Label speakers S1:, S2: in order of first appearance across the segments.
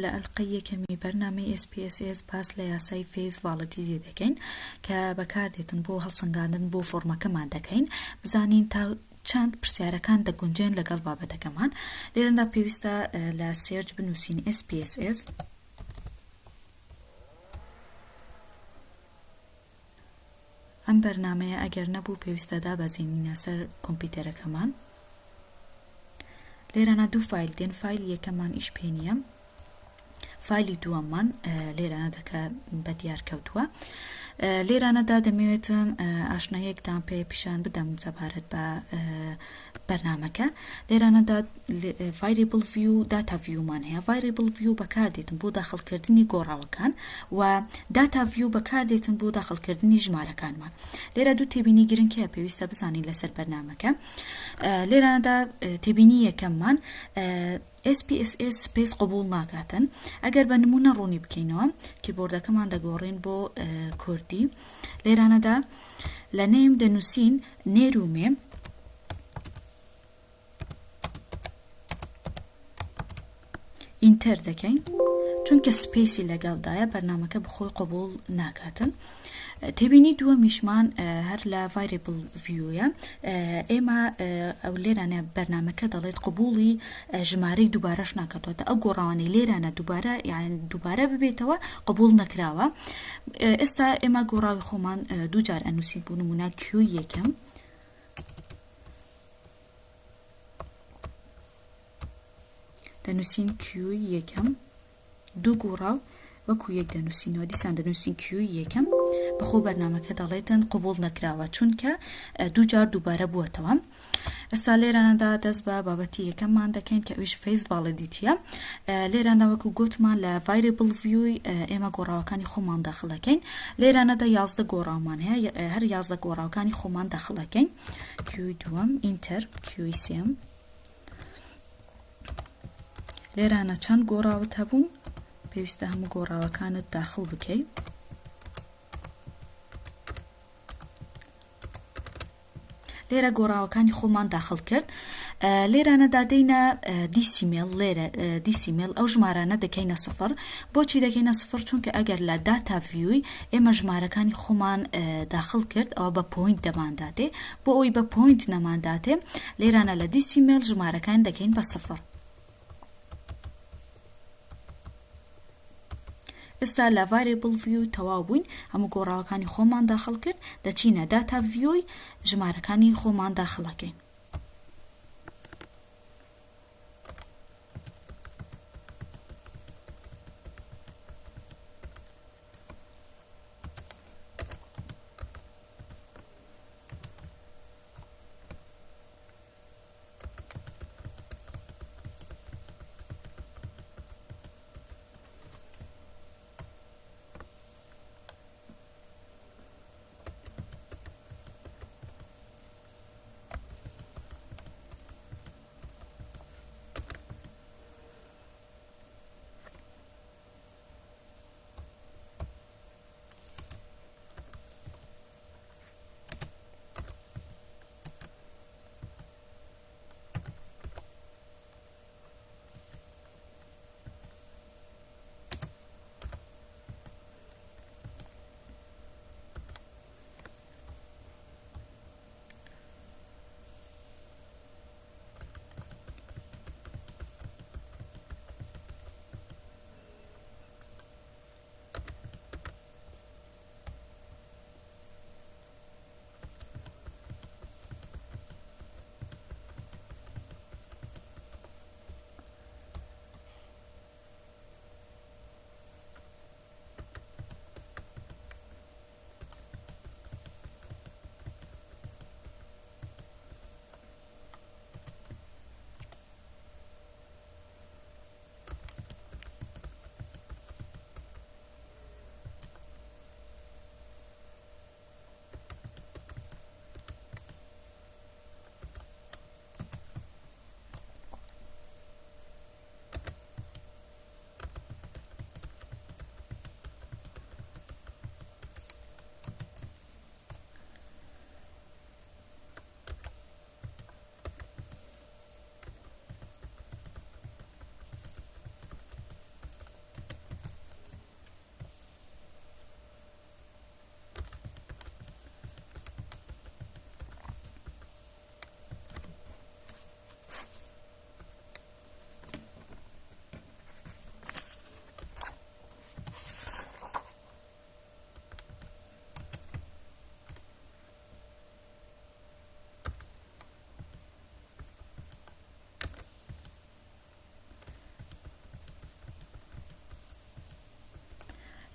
S1: لە ئەلقەی یەکەمی بەرنامەی SPSS باس لە یاسای فێز ڤاڵەتی دەکەین کە بەکاردێتن بۆ هەڵسەنگاندن بۆ فۆرمەکەمان دەکەین بزانین تا چەند پرسیارەکان دەگونجێن لەگەڵ بابەتەکەمان. لێرەدا پێویستە لە سێرچ بنووسین SPSS. ئەم بەرنامەیە ئەگەر نەبوو پێویستە دابەزێنینە سەر کۆمپیوتەرەکەمان. لێرەنا دوو فایل دێن، فایلی یەکەمان ئیش پێ نییە، فایلی دووەممان لێرانە دەکە بە دیار کەوتووە. لێرانەدا دەمەوێتن ئاشنایەکتان پێ پیشان بدەم سەبارەت بە بەرنامەکە. لێرانەدا ڤایریبڵ ڤیو داتا ڤیومان هەیە. ڤایریبڵ ڤیو بەکاردێتن بۆ داخڵکردنی گۆڕاوەکان و داتا ڤیو بەکاردێتن بۆ داخڵکردنی ژمارەکانمان. لێرە دوو تێبینی گرنگکە پێویستە بزانین لەسەر بەرنامەکە. لێرانەدا تێبینی یەکەممان SPSS سپیس قبول ناکاتن. ئەگەر بە نمونە ڕوونی بکەینەوە کیبۆردەکەمان دەگۆڕین بۆ کوردی. لێرانەدا لە نێم دەنووسین نێرومێ، ئینتەر دەکەین چونکە سپیسی لەگەڵدایە بەرنامەکە بخۆی قبول ناکاتن. تێبینی دووەمیشمان هەر لە ڤایریبڵ ڤیوە. ئێمە ئەو لێرانە بەرنامەکە دەڵێت قبولی ژمارەی دووبارەش ناکاتەوە. ئەو گۆڕاوانەی لێرانە دووبارە ببێتەوە قبول نەکراوە. ئێستا ئێمە گۆڕاوی خۆمان دووجار ئەنووسین بوو نمونە کیو یەکەم، دەنووسین کیو یەکەم، دوو گۆڕاو وەکو یەک دەنووسینەوە، دیسان دەنووسین کیو یەکەم، بەخۆ بەرنامەکە دەڵێتن قبول نەکراوە چونکە دووجار دووبارە بووەتەوە. ئێستا لێرانەدا دەست بە بابەتی یەکەممان دەکەین کە ئەویش فێز ڤاڵیدیتیە. لێرانە وەکو گوتمان لە ڤایریبڵ ڤیوی ئێمە گۆڕاوەکانی خۆمان داخڵەکەین. لێرانەدا 11 گۆڕاومان هەیە، هەر 11 گۆڕاوەکانی خۆمان داخڵەکەین. کیوی دووەم، ئینتەر، کیوی سێم. لێرانە چەند گۆڕاوت هەبوون پێویستە هەموو گۆڕاوەکانت داخڵ بکەیت. لێرە گۆڕاوەکانی خۆمان داخڵ کرد. لێرانەدا دەینە دیسیمێل. لێرە دیسیمێل ئەو ژمارانە دەکەینە سفر. بۆچی دەکەینە سفر؟ چونکە ئەگەر لە داتا ڤیوی ئێمە ژمارەکانی خۆمان داخڵ کرد ئەوە بە پۆینت دەمانداتێ. بۆ ئەوی بە پۆینت نەمانداتێ لێرانە لە دیسیمێل ژمارەکان دەکەین بە سفر. ئێستا لە ڤایریبڵ ڤیو تەواو بووین، هەموو گۆڕاوەکانی خۆمان داخڵ کرد، دەچینە داتا ڤیوی ژمارەکانی خۆمان داخڵەکەین.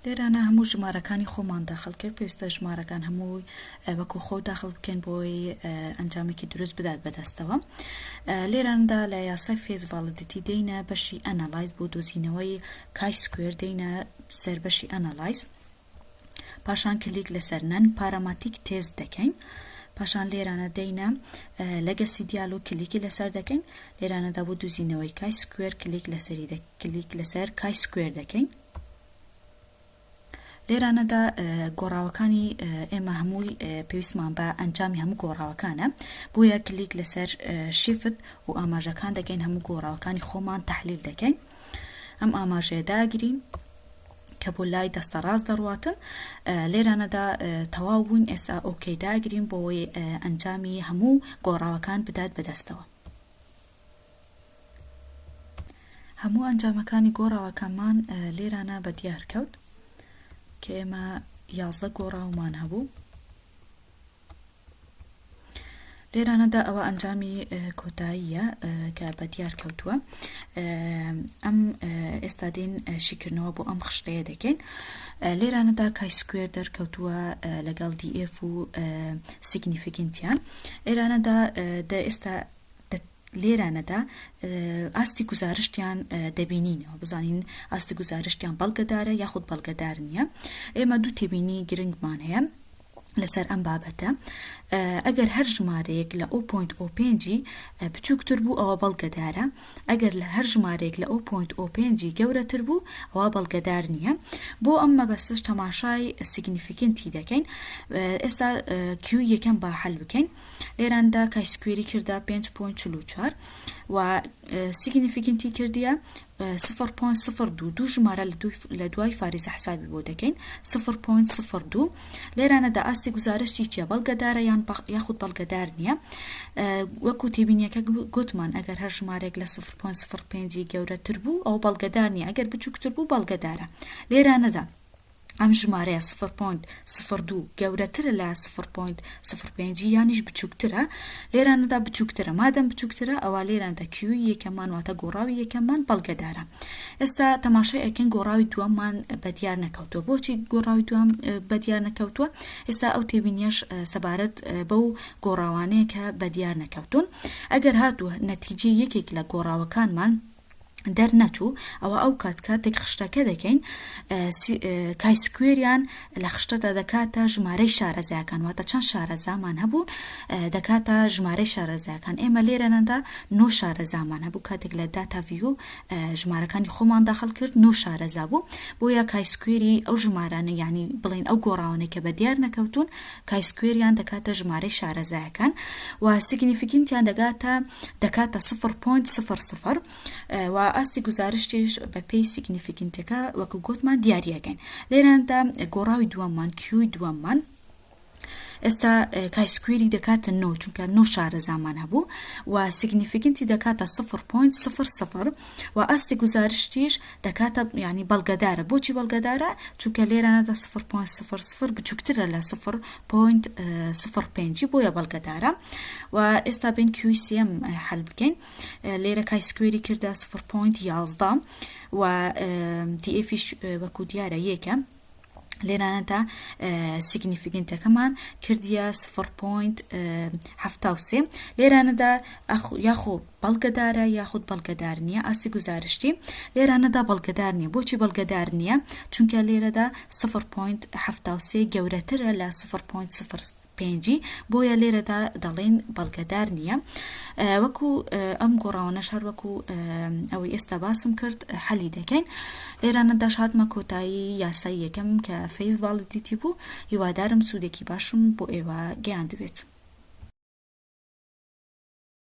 S1: لێرانە هەموو ژمارەکانی خۆمان داخل کرد، پێویستە ژمارەکان هەمووی وەکو خۆ داخل بکەین بۆی ئەنجامێکی دروست بدات بەدەستەوە. لێراندا لە یاسای فێز ڤالیدیتی دێینە بەشی ئەناڵایز بۆ دۆزینەوەی کای سکوێر دێینە سەر بەشی ئەناڵایز، پاشان کلیک لەسەر نەن پاراماتیک تێست دەکەین، پاشان لێرانە دێینە لەگەسی دیالۆ کلیکی لەسەر دەکەین، لێرانەدا بۆ دۆزینەوەی کای سکوێر کلیک لەسەر کای سکوێر دەکەین. لێرانەدا گۆڕاوەکانی ئێمە هەمووی پێویستمان بە ئەنجامی هەموو گۆڕاوەکانە، بۆیە کلیک لەسەر شیفت و ئاماژەکان دەکەین، هەموو گۆڕاوەکانی خۆمان تەحلیل دەکەین. ئەم ئاماژەیە داگرین کە بۆ لای دەستە ڕاست دەڕواتن. لێرانەدا تەواو بووین، ئێستا ئۆکەی داگرین بۆی ئەنجامی هەموو گۆڕاوەکان بدات بەدەستەوە. هەموو ئەنجامەکانی گۆڕاوەکانمان لێرانە بە دیار کەوت کە ئێمە 11 گۆڕاومان هەبوو. لێرانەدا ئەوە ئەنجامی کۆتاییە کە بە دیار کەوتووە. ئەم ئێستا دێن شیکردنەوە بۆ ئەم خشتەیە دەکەین. لێرانەدا کای سکوێر دەرکەوتووە لەگەڵ DF و سیگنیفیکینتیان. لێرانەدا ئێستا لێرانەدا ئاستی گزارشتیان دەبینینەوە، بزانین ئاستی گزارشتیان بەڵگەدارە یاخود بەڵگەدار نییە. ئێمە دوو تێبینی گرنگمان هەیە لەسەر ئەم بابەتە. ئەگەر هەر ژمارەیەک لە 0.05 بچووکتر بوو ئەوە بەڵگەدارە، ئەگەر لە هەر ژمارەیەک لە 0.05 گەورەتر بوو ئەوە بەڵگەدار نییە. بۆ ئەم مەبەستش تەماشای سیگنیفیکنتی دەکەین. ئێستا کیو یەکەم با حەل بکەین. لێراندا کای سکوێری کردا 5.44 و سیگنیفیکنتی کردیە 0.02 دوو ژمارە لە دوای فاریزە حسابی بۆ دەکەین 0.02. لێرانەدا ئاستی گزارشتی چیە بەڵگەدارە یاخود بەڵگەدار نییە. وەکو تێبینیەکە گوتمان ئەگەر هەر ژمارێک لە 0.05 گەورەتر بوو ئەو بەڵگەدار نییە، ئەگەر بچووکتر بوو بەڵگەدارە. لێرانەدا ئەم ژمارەیە 0.02 گەورەترە لە 0.05 یانیش بچووکترە. لێرانەدا بچووکترە، مادەم بچووکترە ئەوە لێراندا کیوی یەکەمان واتە گۆڕاوی یەکەمان بەڵگەدارە. ئێستا تەماشای ئەکەین گۆڕاوی دووەممان بەدیار نەکەوتووە. بۆچی گۆڕاوی دووەم بەدیار نەکەوتووە؟ ئێستا ئەو تێبینیەش سەبارەت بەو گۆڕاوانەیە کە بەدیار نەکەوتون. ئەگەر هاتووە نەتیجەی یەکێک لە گۆڕاوەکانمان دەرنەچوو ئەوە ئەو کاتێک خشتەکە دەکەین کای سکوێریان لە خشتەدا دەکاتە ژمارەی شارەزایەکان، واتە چەند شارەزامان هەبوون دەکاتە ژمارەی شارەزایەکان. ئێمە لێرەنەدا 9 شارەزامان هەبوو کاتێک لە داتاڤیو ژمارەکانی خۆمان داخل کرد 9 شارەزا بوو. بۆیە کای سکوێری ئەو ژمارانە یعنی بڵێن ئەو گۆڕاوانەی کە بەدیار نەکەوتون کای سکوێریان دەکاتە ژمارەی شارەزایەکان و سیگنیفیکنتیان دەکاتە 0.00 و ئاستی گزارشتیش بە پێی سیگنیفیکنتەکە وەکو گوتمان دیاریەکەین. لێراندا گۆڕاوی دووەممان کیوی دووەممان ئێستا کای سکوێری دەکاتە 9 چونکە 9 شارەزامان هەبوو و سیگنیفیکنتی دەکاتە 0.00 و ئاستی گزارشتیش دەکاتە یعنی بەڵگەدارە. بۆچی بەڵگەدارە؟ چونکە لێرانەدا 0.00 بچووکترە لە 0.05 بۆیە بەڵگەدارە. و ئێستا بین کیوی سێم حەل بکەین. لێرە کای سکوێری کردە 0.11 و DFیش وەکو دیارە یەکە. لێرانەدا سیگنیفیکنتەکەمان کردیە 0.73. لێرانەدا یاخۆ بەڵگەدارە یاخود بەڵگەدار نییە. ئاستی گزارشتی لێرانەدا بەڵگەدار نییە. بۆچی بەڵگەدار نییە؟ چونکە لێرەدا 0.73 گەورەترە لە 0.05 بۆیە لێرەدا دەڵێن بەڵگەدار نییە. وەکو ئەم گۆڕاوانەش هەر وەکو ئەوەی ئێستا باسم کرد حەلی دەکەین. لێرانەدا هاتمە کۆتایی یاسای یەکەم کە فێز ڤالیدیتی بوو. هیوادارم سوودێکی باشم بۆ ئێوە گەیاند بێت.